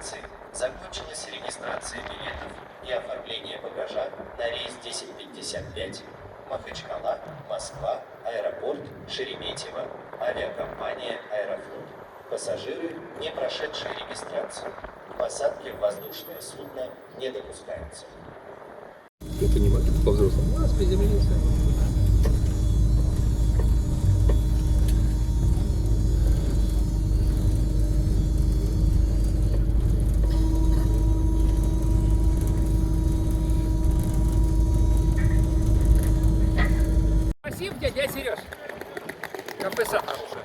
станции закончилась регистрация билетов и оформление багажа на рейс 1055 Махачкала, Москва, аэропорт Шереметьево, авиакомпания «Аэрофлот». Пассажиры, не прошедшие регистрацию, посадки в воздушное судно не допускаются. Ну, понимаете, по-взрослому. У нас приземлился. Спасибо, дядя Сереж. Кафе «Сахар» уже.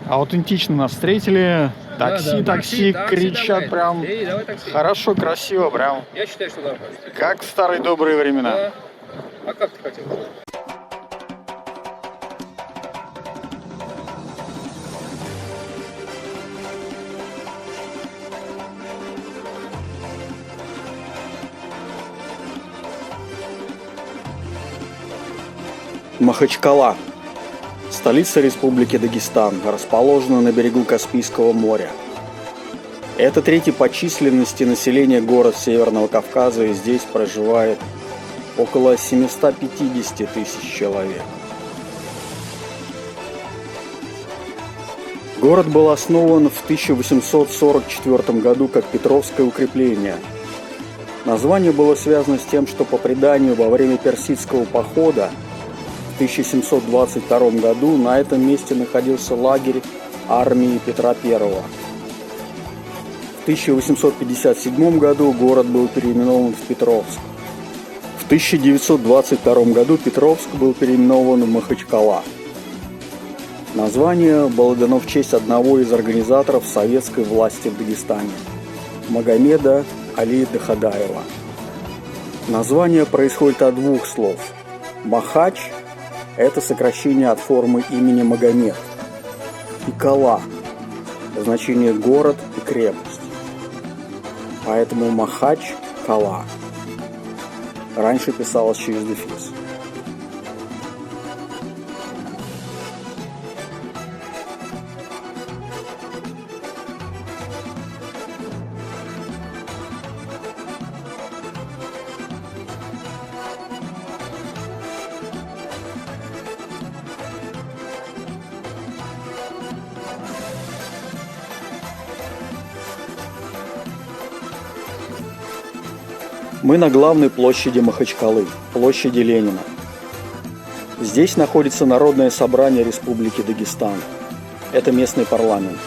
Аутентично нас встретили. Такси, Да, такси, кричат давай. прям. Эй, давай такси. Хорошо, красиво, прям. Я считаю, что нормально. Как в старые добрые времена. Да. А как ты хотел? Махачкала, столица Республики Дагестан, расположена на берегу Каспийского моря. Это третий по численности населения город Северного Кавказа, и здесь проживает около 750 тысяч человек. Город был основан в 1844 году как Петровское укрепление. Название было связано с тем, что по преданию во время персидского похода в 1722 году на этом месте находился лагерь армии Петра I. В 1857 году город был переименован в Петровск. В 1922 году Петровск был переименован в Махачкала. Название было дано в честь одного из организаторов советской власти в Дагестане – Магомеда Али Дахадаева. Название происходит от двух слов. Махач – это сокращение от формы имени Магомед. И Кала – значение город и крепость. Поэтому Махач-Кала. Раньше писалось через дефис. Мы на главной площади Махачкалы, площади Ленина. Здесь находится Народное собрание Республики Дагестан. Это местный парламент,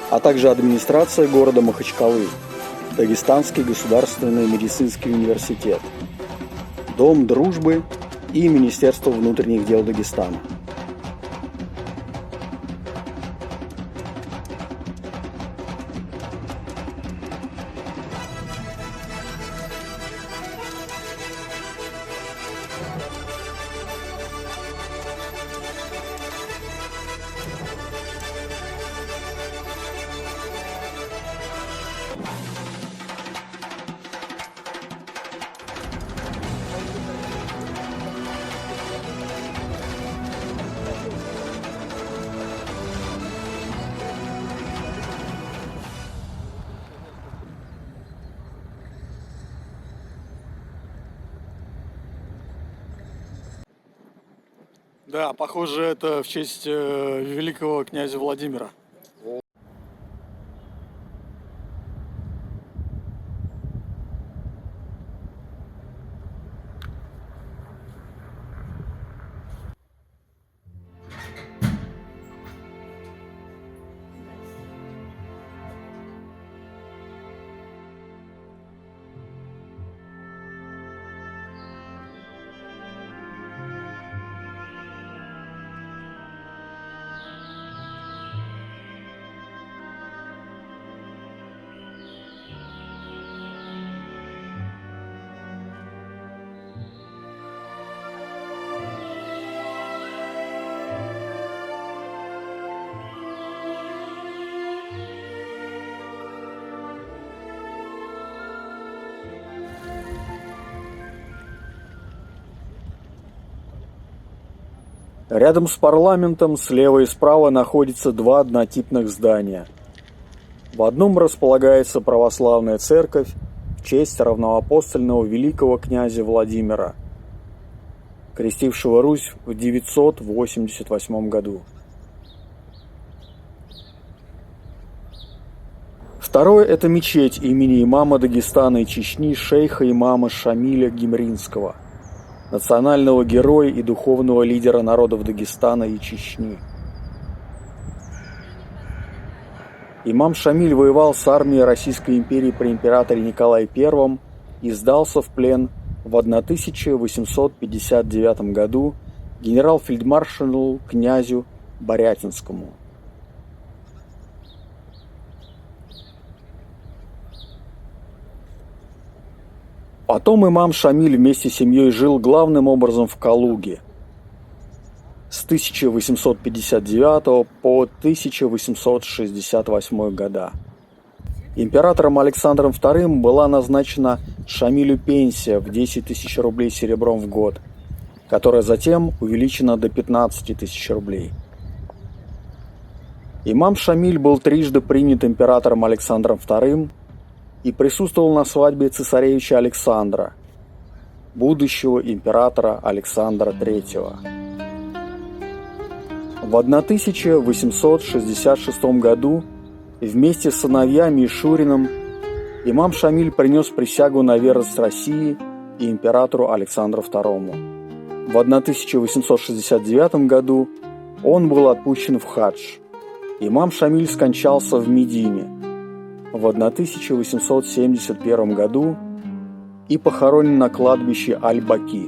а также администрация города Махачкалы, Дагестанский государственный медицинский университет, Дом дружбы и Министерство внутренних дел Дагестана. Да, похоже, это в честь великого князя Владимира. Рядом с парламентом слева и справа находятся два однотипных здания. В одном располагается православная церковь в честь равноапостольного великого князя Владимира, крестившего Русь в 988 году. Второе – это мечеть имени имама Дагестана и Чечни шейха имама Шамиля Гимринского, национального героя и духовного лидера народов Дагестана и Чечни. Имам Шамиль воевал с армией Российской империи при императоре Николае I и сдался в плен в 1859 году генерал-фельдмаршалу князю Борятинскому. Потом имам Шамиль вместе с семьей жил главным образом в Калуге с 1859 по 1868 года. Императором Александром II была назначена Шамилю пенсия в 10 тысяч рублей серебром в год, которая затем увеличена до 15 тысяч рублей. Имам Шамиль был трижды принят императором Александром II и присутствовал на свадьбе цесаревича Александра, будущего императора Александра III. В 1866 году вместе с сыновьями и Шуриным имам Шамиль принес присягу на верность России и императору Александру II. В 1869 году он был отпущен в хадж. Имам Шамиль скончался в Медине в 1871 году и похоронен на кладбище Аль-Баки.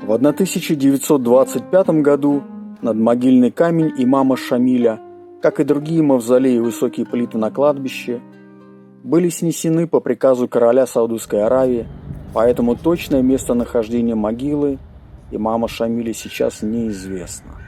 В 1925 году над могильный камень имама Шамиля, как и другие мавзолеи и высокие плиты на кладбище, были снесены по приказу короля Саудовской Аравии, поэтому точное местонахождение могилы имама Шамиля сейчас неизвестно.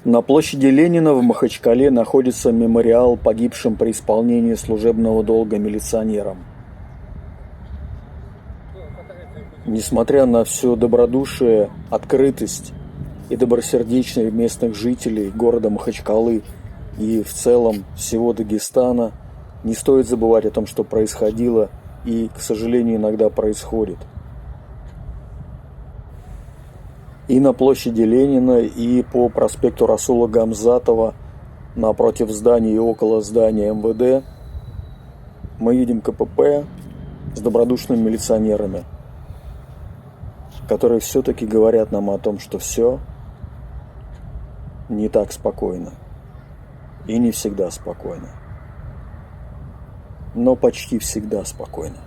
На площади Ленина в Махачкале находится мемориал погибшим при исполнении служебного долга милиционерам. Несмотря на всю добродушие, открытость и добросердечность местных жителей города Махачкалы и в целом всего Дагестана, не стоит забывать о том, что происходило и, к сожалению, иногда происходит. И на площади Ленина, и по проспекту Расула Гамзатова, напротив здания и около здания МВД, мы видим КПП с добродушными милиционерами, которые все-таки говорят нам о том, что все не так спокойно. И не всегда спокойно. Но почти всегда спокойно.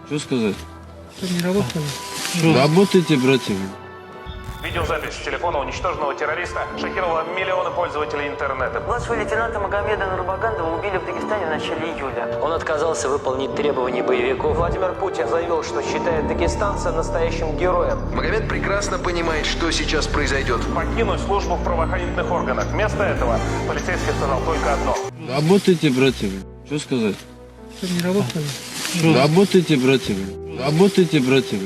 Что сказать? Не работали. Работайте, братья. Видеозапись с телефона уничтоженного террориста шокировала миллионы пользователей интернета. Младшего лейтенанта Магомеда Нурбагандова убили в Дагестане в начале июля. Он отказался выполнить требования боевиков. Владимир Путин заявил, что считает дагестанца настоящим героем. Магомед прекрасно понимает, что сейчас произойдет. Покинуть службу в правоохранительных органах. Вместо этого полицейский сказал только одно. Работайте, братья. Что сказать? Не работали. Работайте, братья. Работайте, братья.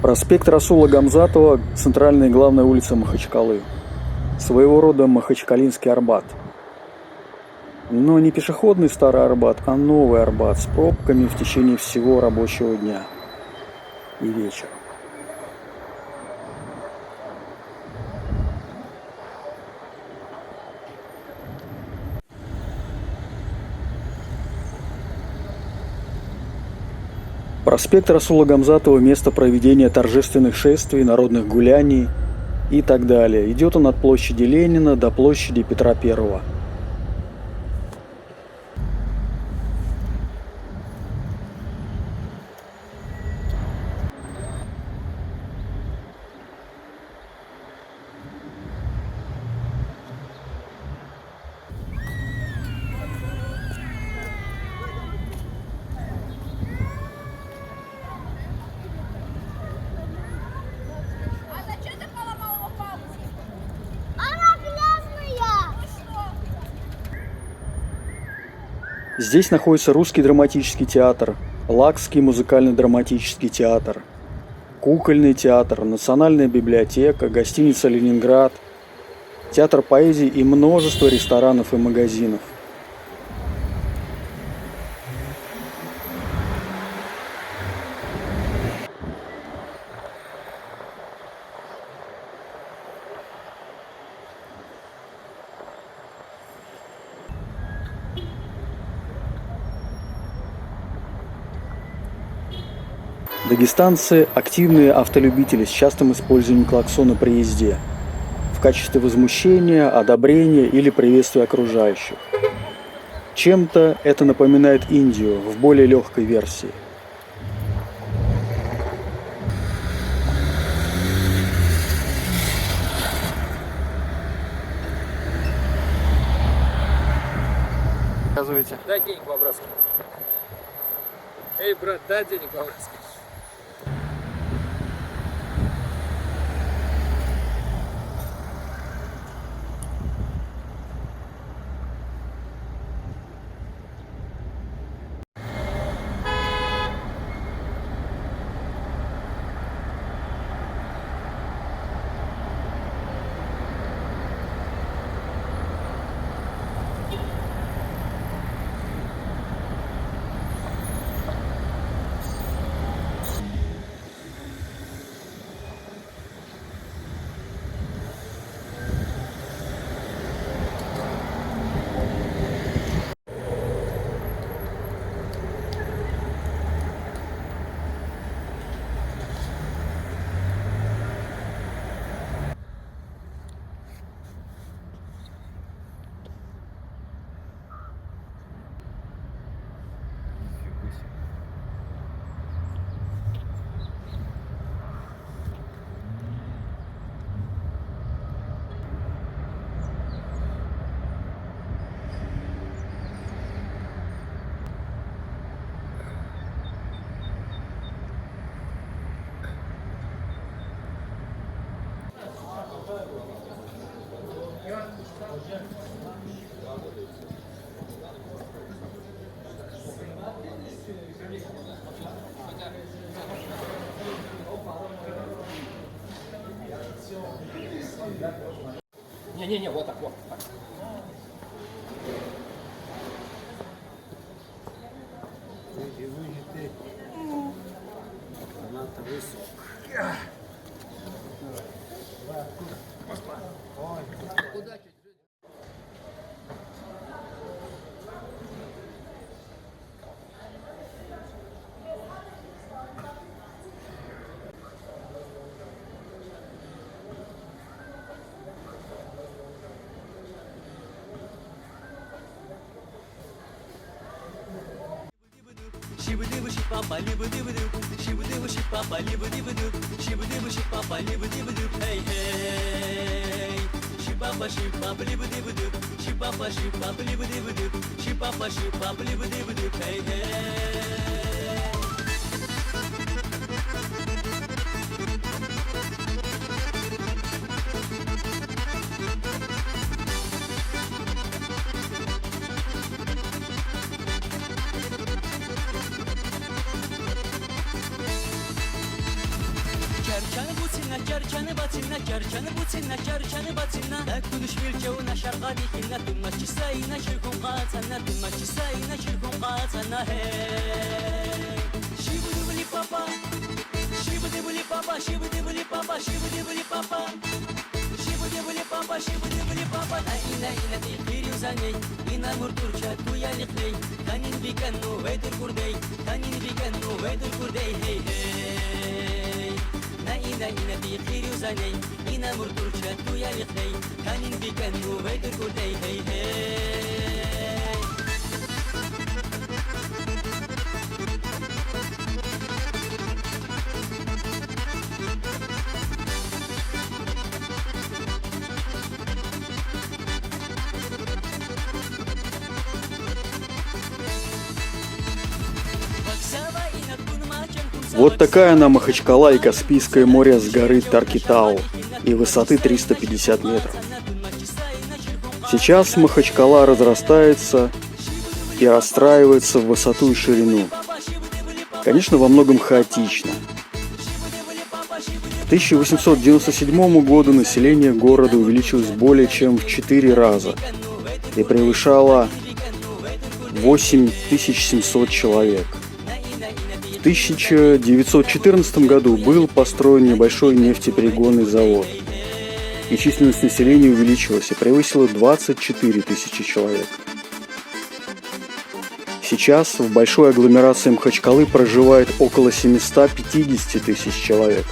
Проспект Расула Гамзатова – центральная и главная улица Махачкалы. Своего рода Махачкалинский Арбат. Но не пешеходный старый Арбат, а новый Арбат с пробками в течение всего рабочего дня и вечера. Проспект Расула Гамзатова – место проведения торжественных шествий, народных гуляний и так далее. Идет он от площади Ленина до площади Петра I. Здесь находится Русский драматический театр, Лакский музыкально-драматический театр, Кукольный театр, Национальная библиотека, гостиница «Ленинград», театр поэзии и множество ресторанов и магазинов. Дагестанцы – активные автолюбители с частым использованием клаксона при езде в качестве возмущения, одобрения или приветствия окружающих. Чем-то это напоминает Индию в более легкой версии. Показывайте. Дай денег по-братски. Эй, брат, дай денег по-братски. Не-не-не, вот так, вот так. чарчаны бацина, чарчаны буцина, чарчаны бацина. Так кудуш милчауна шаргани хинна, тумачи сайна чиркун кацана, тумачи сайна чиркун кацана. Шибуди папа, шибуди папа, шибуди папа, шибуди папа. Шибуди папа, шибуди папа. На ина ти хирю за ней, ина муртурча туя лихлей. Танин биканну ветер курдей, танин биканну ветер курдей, хей хей. На ина ти хирю за ней, ина муртурча туя лихлей. Танин биканну ветер курдей, хей хей. Вот такая она Махачкала и Каспийское море с горы Таркитау и высоты 350 метров. Сейчас Махачкала разрастается и расстраивается в высоту и ширину. Конечно, во многом хаотично. К 1897 году население города увеличилось более чем в 4 раза и превышало 8700 человек. В 1914 году был построен небольшой нефтеперегонный завод, и численность населения увеличилась и превысила 24 тысячи человек. Сейчас в большой агломерации Махачкалы проживает около 750 тысяч человек.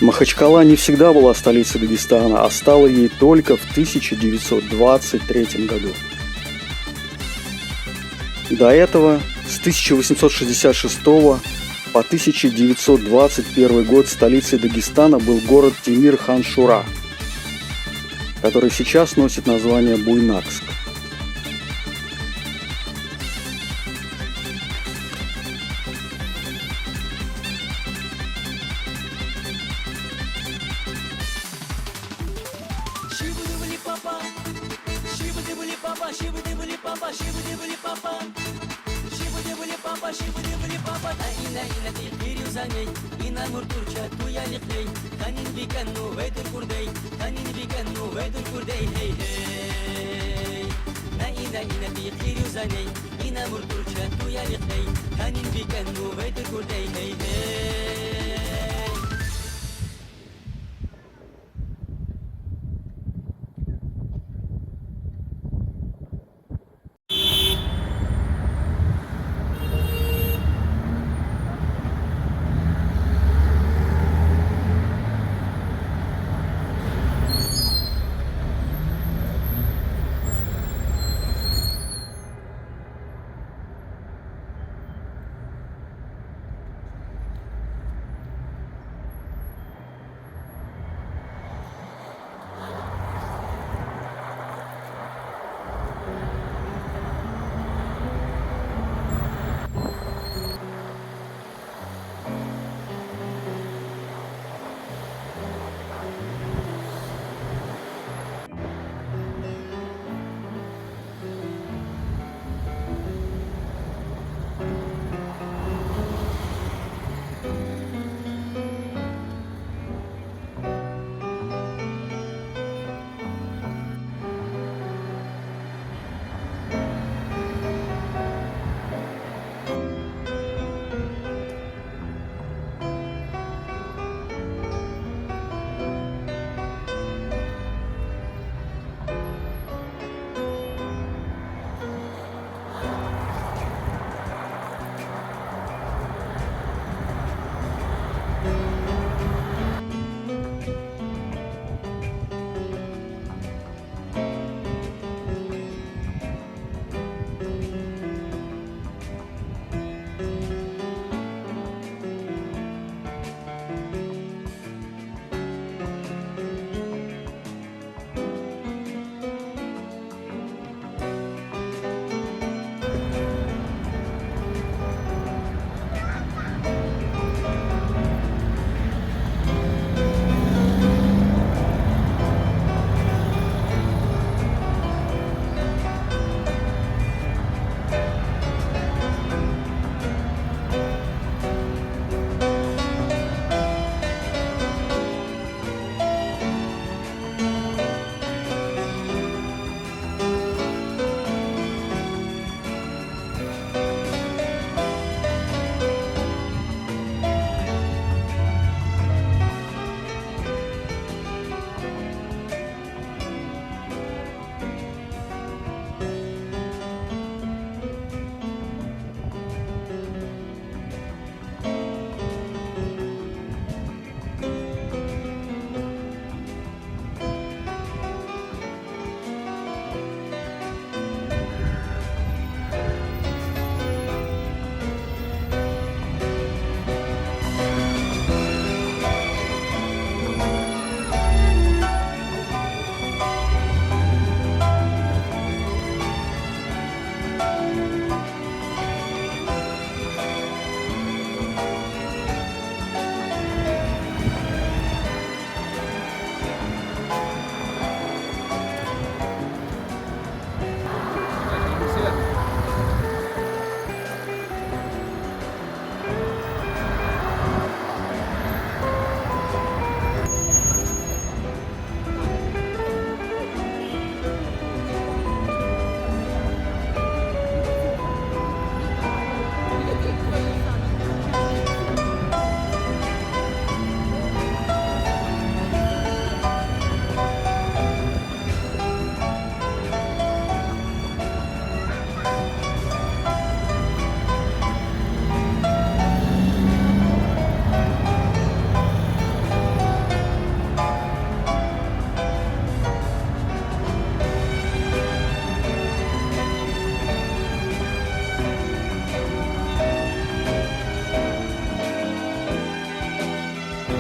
Махачкала не всегда была столицей Дагестана, а стала ей только в 1923 году. До этого, с 1866 по 1921 год столицей Дагестана был город Темир-хан-Шура, который сейчас носит название Буйнакск.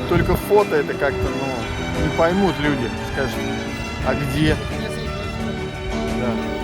только фото это как-то, ну, не поймут люди, скажут, а где? Да.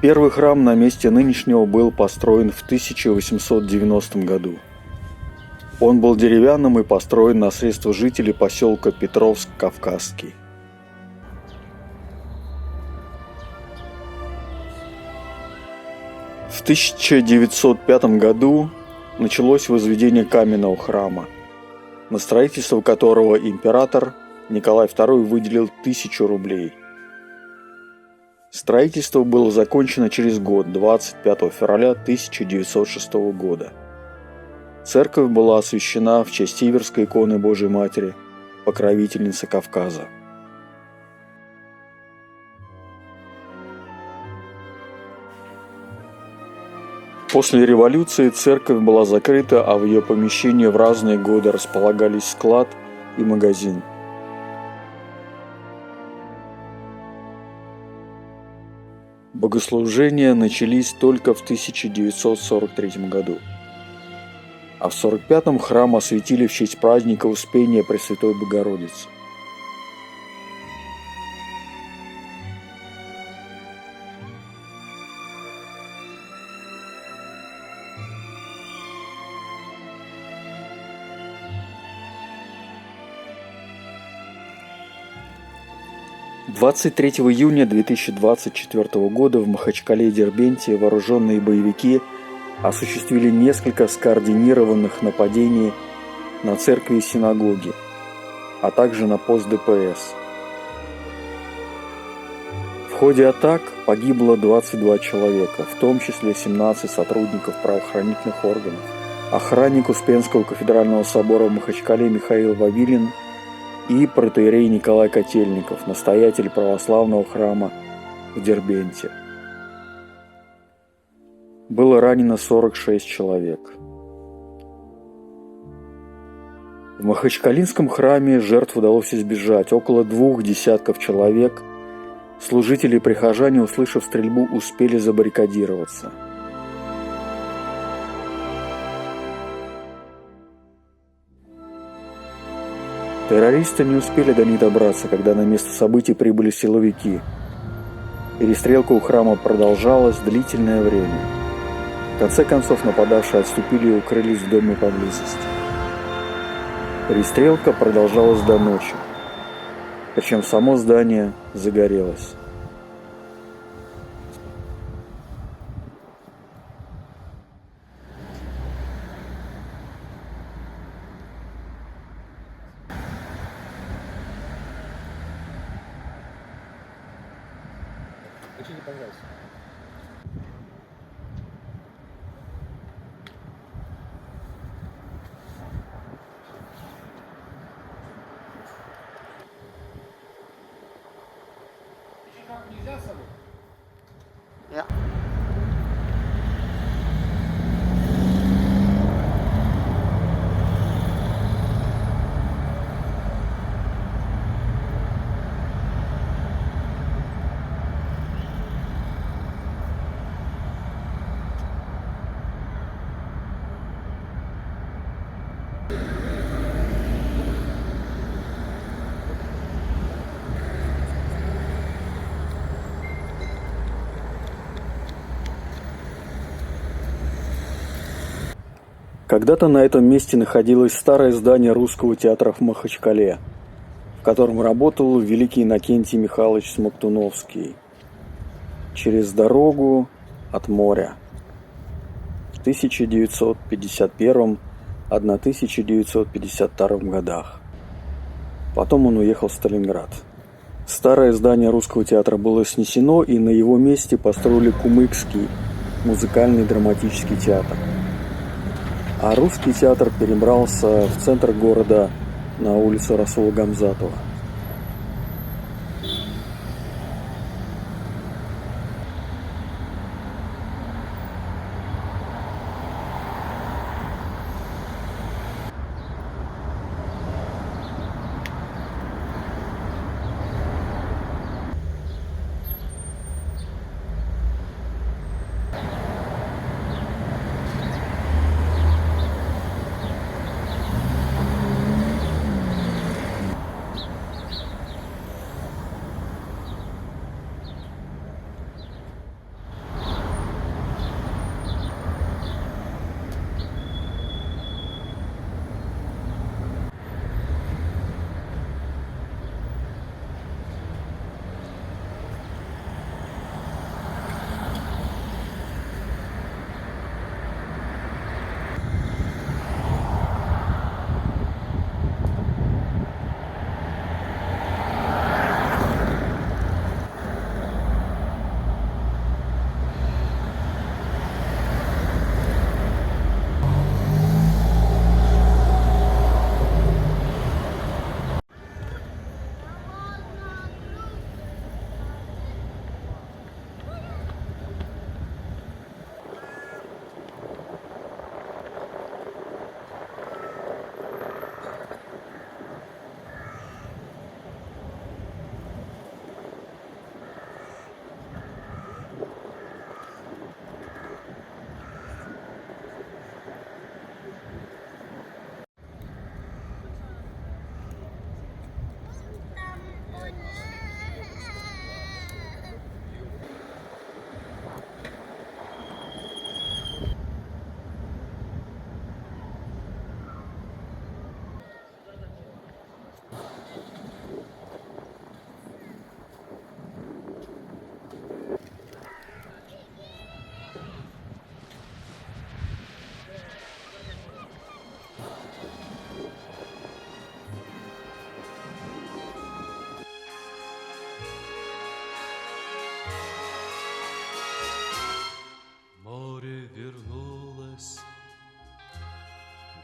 Первый храм на месте нынешнего был построен в 1890 году. Он был деревянным и построен на средства жителей поселка Петровск-Кавказский. В 1905 году началось возведение каменного храма, на строительство которого император Николай II выделил 1000 рублей. Строительство было закончено через год, 25 февраля 1906 года. Церковь была освящена в честь Сиверской иконы Божией Матери, покровительницы Кавказа. После революции церковь была закрыта, а в ее помещении в разные годы располагались склад и магазин. Богослужения начались только в 1943 году, а в 1945 храм осветили в честь праздника Успения Пресвятой Богородицы. – 23 июня 2024 года в Махачкале и Дербенте вооруженные боевики осуществили несколько скоординированных нападений на церкви и синагоги, а также на пост ДПС. В ходе атак погибло 22 человека, в том числе 17 сотрудников правоохранительных органов. Охранник Успенского кафедрального собора в Махачкале Михаил Вавилин и протоиерей Николай Котельников, настоятель православного храма в Дербенте. Было ранено 46 человек. В Махачкалинском храме жертв удалось избежать. Около 2 десятков человек, служители и прихожане, услышав стрельбу, успели забаррикадироваться. Террористы не успели до них добраться, когда на место событий прибыли силовики. Перестрелка у храма продолжалась длительное время. В конце концов нападавшие отступили и укрылись в доме поблизости. Перестрелка продолжалась до ночи, причем само здание загорелось. Очень не понравился. Ja. Когда-то на этом месте находилось старое здание Русского театра в Махачкале, в котором работал великий Иннокентий Михайлович Смоктуновский. Через дорогу от моря. В 1951-1952 годах. Потом он уехал в Сталинград. Старое здание Русского театра было снесено, и на его месте построили Кумыкский музыкальный драматический театр. А Русский театр перебрался в центр города на улицу Расула Гамзатова.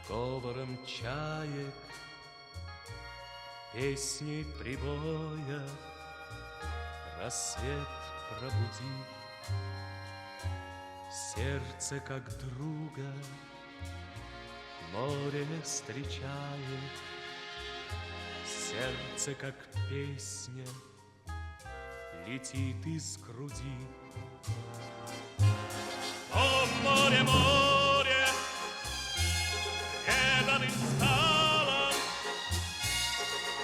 говором чаек, песней прибоя, рассвет пробуди. Сердце как друга море встречает, сердце как песня летит из груди. О, море, море, преданным стало,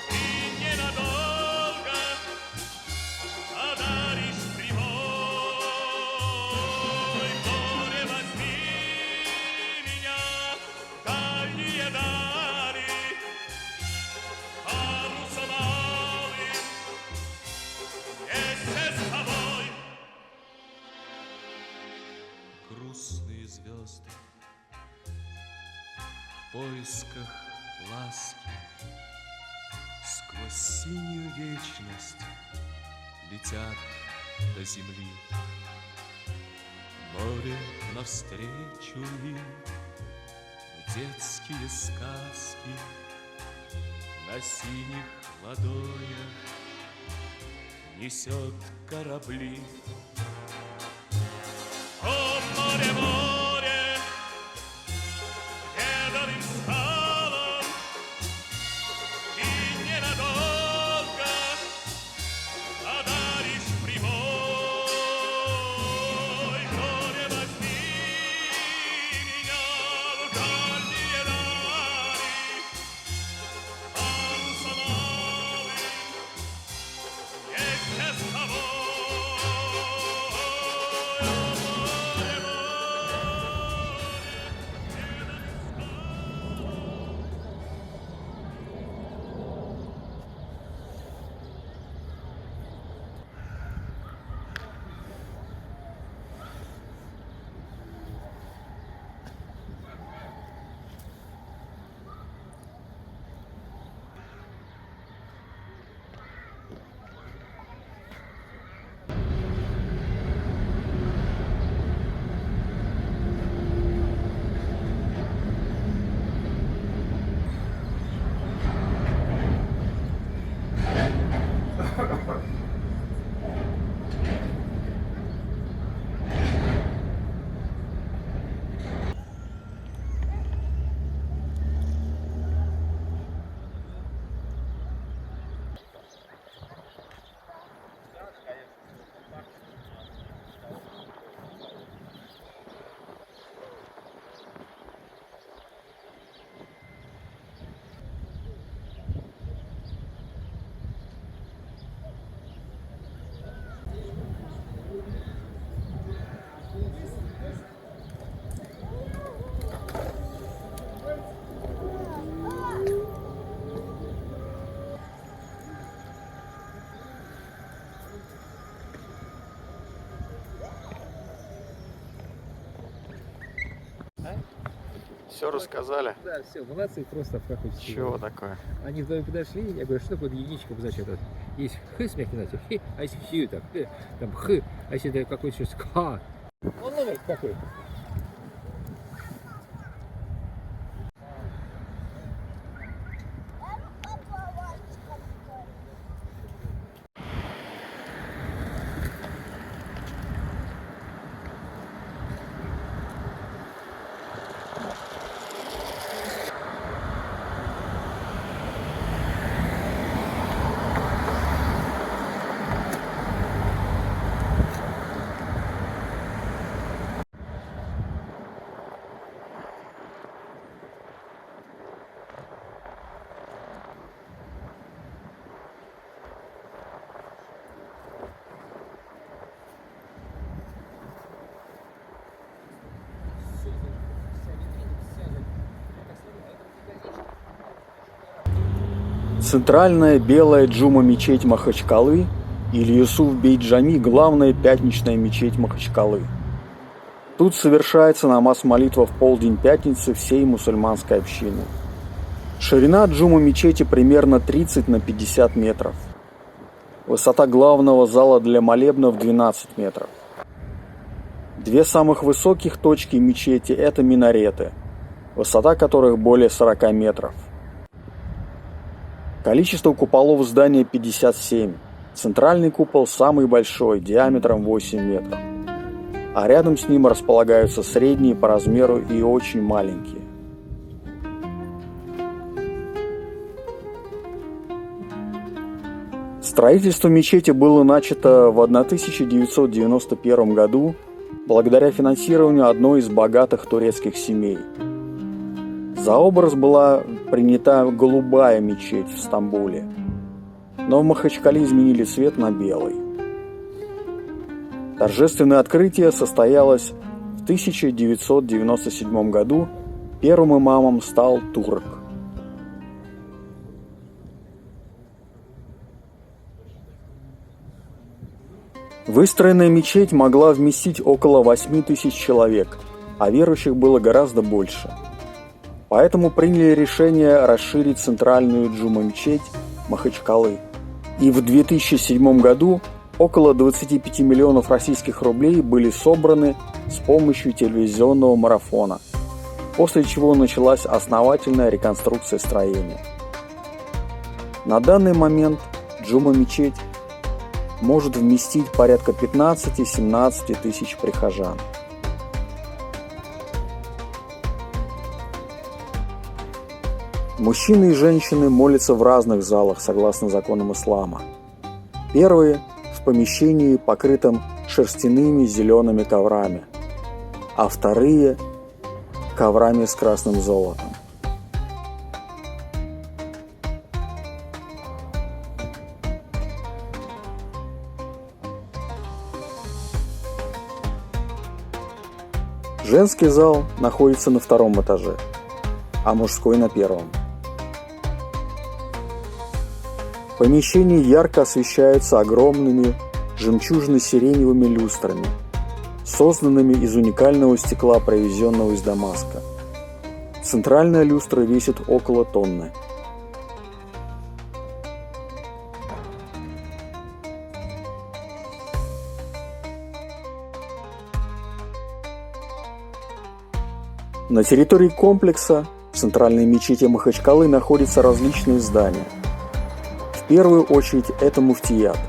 и ненадолго одаришь прибой. Море, возьми меня в дальние дали, парус малый, вместе с тобой. Грустные звезды в поисках ласки сквозь синюю вечность летят до земли. Море навстречу им в детские сказки на синих ладонях несет корабли. О, море, море, где дым стало, и ненадолго одаришь прибой. Море, возьми меня в дальние дали, парусом алым вместе с тобой. Все рассказали. Да, все, молодцы, просто как хочется. Чего такое? Они вдвоем подошли, я говорю, что такое единичка обозначает? Есть х с мягким носом, хи, а если хи, так, там х, а если это какой-то сейчас ха. Он номер какой? Центральная белая джума-мечеть Махачкалы или Юсуф-бей-Джами – главная пятничная мечеть Махачкалы. Тут совершается намаз-молитва в полдень пятницы всей мусульманской общины. Ширина джума-мечети примерно 30 на 50 метров. Высота главного зала для молебнов 12 метров. Две самых высоких точки мечети – это минареты, высота которых более 40 метров. Количество куполов здания 57. Центральный купол самый большой, диаметром 8 метров. А рядом с ним располагаются средние по размеру и очень маленькие. Строительство мечети было начато в 1991 году благодаря финансированию одной из богатых турецких семей. За образ была принята голубая мечеть в Стамбуле, но в Махачкале изменили цвет на белый. Торжественное открытие состоялось в 1997 году. Первым имамом стал турок. Выстроенная мечеть могла вместить около 8 тысяч человек, а верующих было гораздо больше. Поэтому приняли решение расширить центральную джума-мечеть Махачкалы. И в 2007 году около 25 миллионов российских рублей были собраны с помощью телевизионного марафона, после чего началась основательная реконструкция строения. На данный момент джума-мечеть может вместить порядка 15-17 тысяч прихожан. Мужчины и женщины молятся в разных залах согласно законам ислама. Первые – в помещении, покрытом шерстяными зелеными коврами, а вторые – коврами с красным золотом. Женский зал находится на втором этаже, а мужской на первом. Помещения ярко освещаются огромными жемчужно-сиреневыми люстрами, созданными из уникального стекла, привезенного из Дамаска. Центральная люстра весит около тонны. На территории комплекса в центральной мечети Махачкалы находятся различные здания. В первую очередь это муфтият,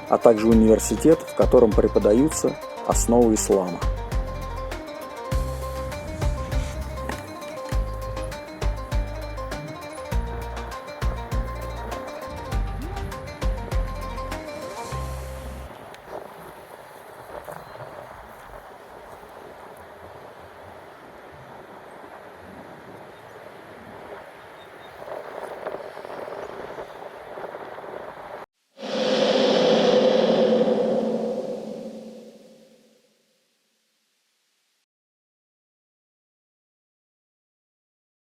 а также университет, в котором преподаются основы ислама.